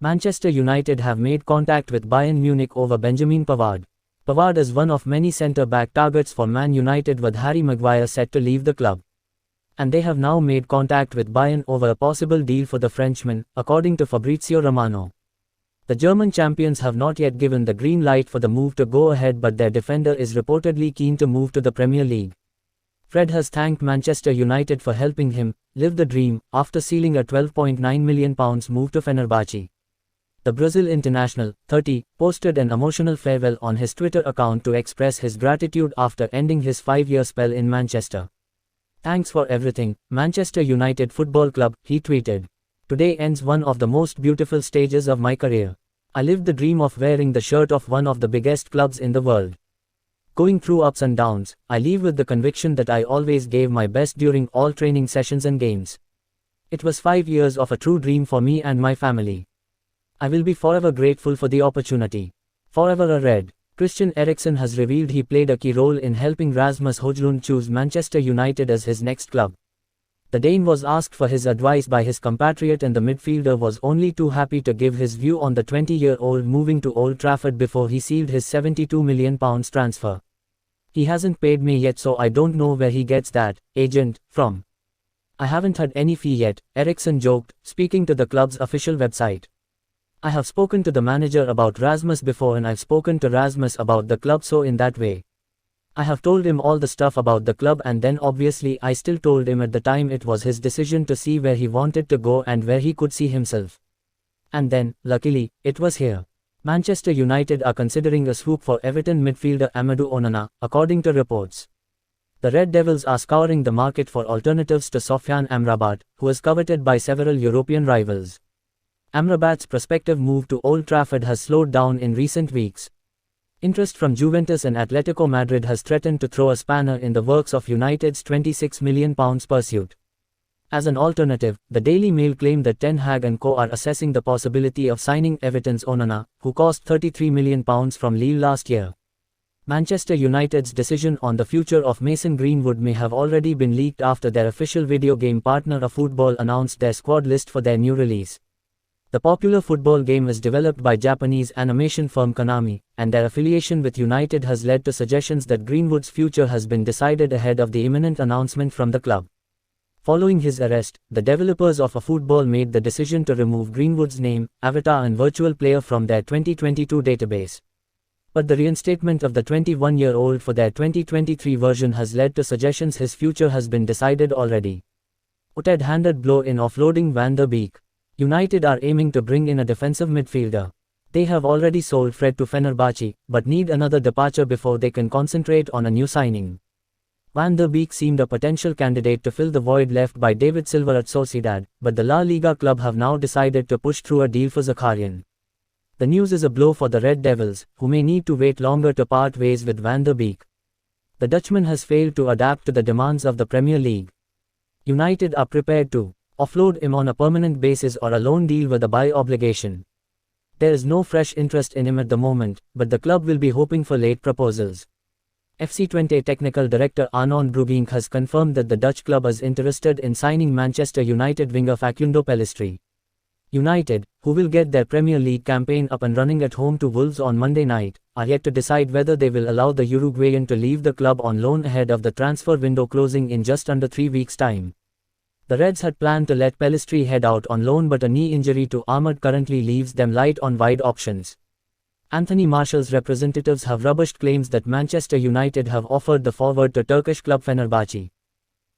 Manchester United have made contact with Bayern Munich over Benjamin Pavard. Pavard is one of many centre-back targets for Man United, with Harry Maguire set to leave the club. And they have now made contact with Bayern over a possible deal for the Frenchman, according to Fabrizio Romano. The German champions have not yet given the green light for the move to go ahead, but their defender is reportedly keen to move to the Premier League. Fred has thanked Manchester United for helping him live the dream after sealing a £12.9 million move to Fenerbahce. The Brazil international, 30, posted an emotional farewell on his Twitter account to express his gratitude after ending his 5-year spell in Manchester. "Thanks for everything, Manchester United Football Club," he tweeted. "Today ends one of the most beautiful stages of my career. I lived the dream of wearing the shirt of one of the biggest clubs in the world. Going through ups and downs, I leave with the conviction that I always gave my best during all training sessions and games. It was 5 years of a true dream for me and my family. I will be forever grateful for the opportunity. Forever a Red." Christian Eriksen has revealed he played a key role in helping Rasmus Hojland choose Manchester United as his next club. The Dane was asked for his advice by his compatriot, and the midfielder was only too happy to give his view on the 20-year-old moving to Old Trafford before he sealed his £72 million transfer. "He hasn't paid me yet, so I don't know where he gets that agent from. I haven't had any fee yet," Eriksen joked, speaking to the club's official website. "I have spoken to the manager about Rasmus before, and I've spoken to Rasmus about the club, so in that way, I have told him all the stuff about the club, and then obviously I still told him at the time it was his decision to see where he wanted to go and where he could see himself. And then, luckily, it was here." Manchester United are considering a swoop for Everton midfielder Amadou Onana, according to reports. The Red Devils are scouring the market for alternatives to Sofyan Amrabat, who is coveted by several European rivals. Amrabat's prospective move to Old Trafford has slowed down in recent weeks. Interest from Juventus and Atletico Madrid has threatened to throw a spanner in the works of United's £26 million pursuit. As an alternative, the Daily Mail claimed that Ten Hag and co are assessing the possibility of signing Everton's Onana, who cost £33 million from Lille last year. Manchester United's decision on the future of Mason Greenwood may have already been leaked after their official video game partner eFootball announced their squad list for their new release. The popular football game is developed by Japanese animation firm Konami, and their affiliation with United has led to suggestions that Greenwood's future has been decided ahead of the imminent announcement from the club. Following his arrest, the developers of eFootball made the decision to remove Greenwood's name, avatar and virtual player from their 2022 database. But the reinstatement of the 21-year-old for their 2023 version has led to suggestions his future has been decided already. Utrecht handed blow in offloading Van der Beek. United are aiming to bring in a defensive midfielder. They have already sold Fred to Fenerbahce, but need another departure before they can concentrate on a new signing. Van der Beek seemed a potential candidate to fill the void left by David Silva at Sociedad, but the La Liga club have now decided to push through a deal for Zakarian. The news is a blow for the Red Devils, who may need to wait longer to part ways with Van der Beek. The Dutchman has failed to adapt to the demands of the Premier League. United are prepared to offload him on a permanent basis or a loan deal with a buy obligation. There is no fresh interest in him at the moment, but the club will be hoping for late proposals. FC Twente technical director Arnon Brugink has confirmed that the Dutch club is interested in signing Manchester United winger Facundo Pellistri. United, who will get their Premier League campaign up and running at home to Wolves on Monday night, are yet to decide whether they will allow the Uruguayan to leave the club on loan ahead of the transfer window closing in just under 3 weeks' time. The Reds had planned to let Pellistri head out on loan, but a knee injury to Ahmad currently leaves them light on wide options. Anthony Martial's representatives have rubbished claims that Manchester United have offered the forward to Turkish club Fenerbahce.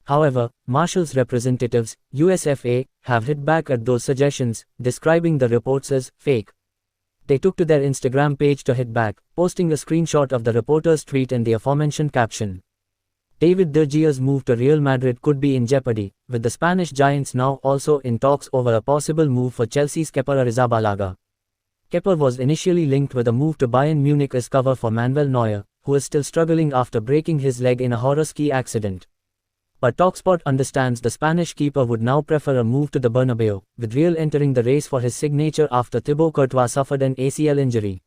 However, Martial's representatives, USFA, have hit back at those suggestions, describing the reports as fake. They took to their Instagram page to hit back, posting a screenshot of the reporter's tweet and the aforementioned caption. David De Gea's move to Real Madrid could be in jeopardy, with the Spanish giants now also in talks over a possible move for Chelsea's Kepa Arrizabalaga. Kepa was initially linked with a move to Bayern Munich as cover for Manuel Neuer, who is still struggling after breaking his leg in a horror ski accident. But TalkSport understands the Spanish keeper would now prefer a move to the Bernabeu, with Real entering the race for his signature after Thibaut Courtois suffered an ACL injury.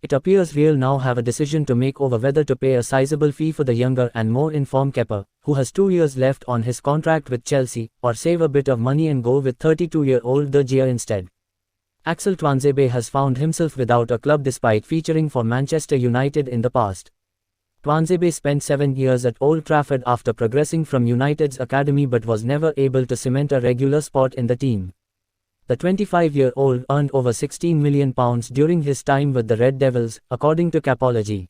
It appears Real now have a decision to make over whether to pay a sizable fee for the younger and more informed Kepa, who has 2 years left on his contract with Chelsea, or save a bit of money and go with 32-year-old De Gea instead. Axel Tuanzebe has found himself without a club despite featuring for Manchester United in the past. Tuanzebe spent 7 years at Old Trafford after progressing from United's academy but was never able to cement a regular spot in the team. The 25-year-old earned over £16 million during his time with the Red Devils, according to Capology.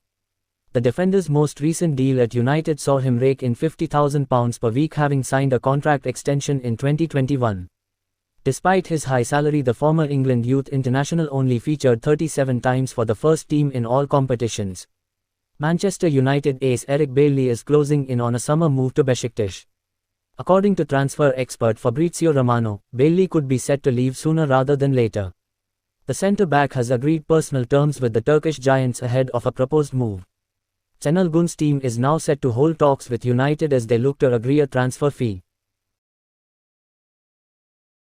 The defender's most recent deal at United saw him rake in £50,000 per week, having signed a contract extension in 2021. Despite his high salary, the former England youth international only featured 37 times for the first team in all competitions. Manchester United ace Eric Bailly is closing in on a summer move to Besiktas. According to transfer expert Fabrizio Romano, Bailly could be set to leave sooner rather than later. The centre-back has agreed personal terms with the Turkish giants ahead of a proposed move. Şenol Güneş's team is now set to hold talks with United as they look to agree a transfer fee.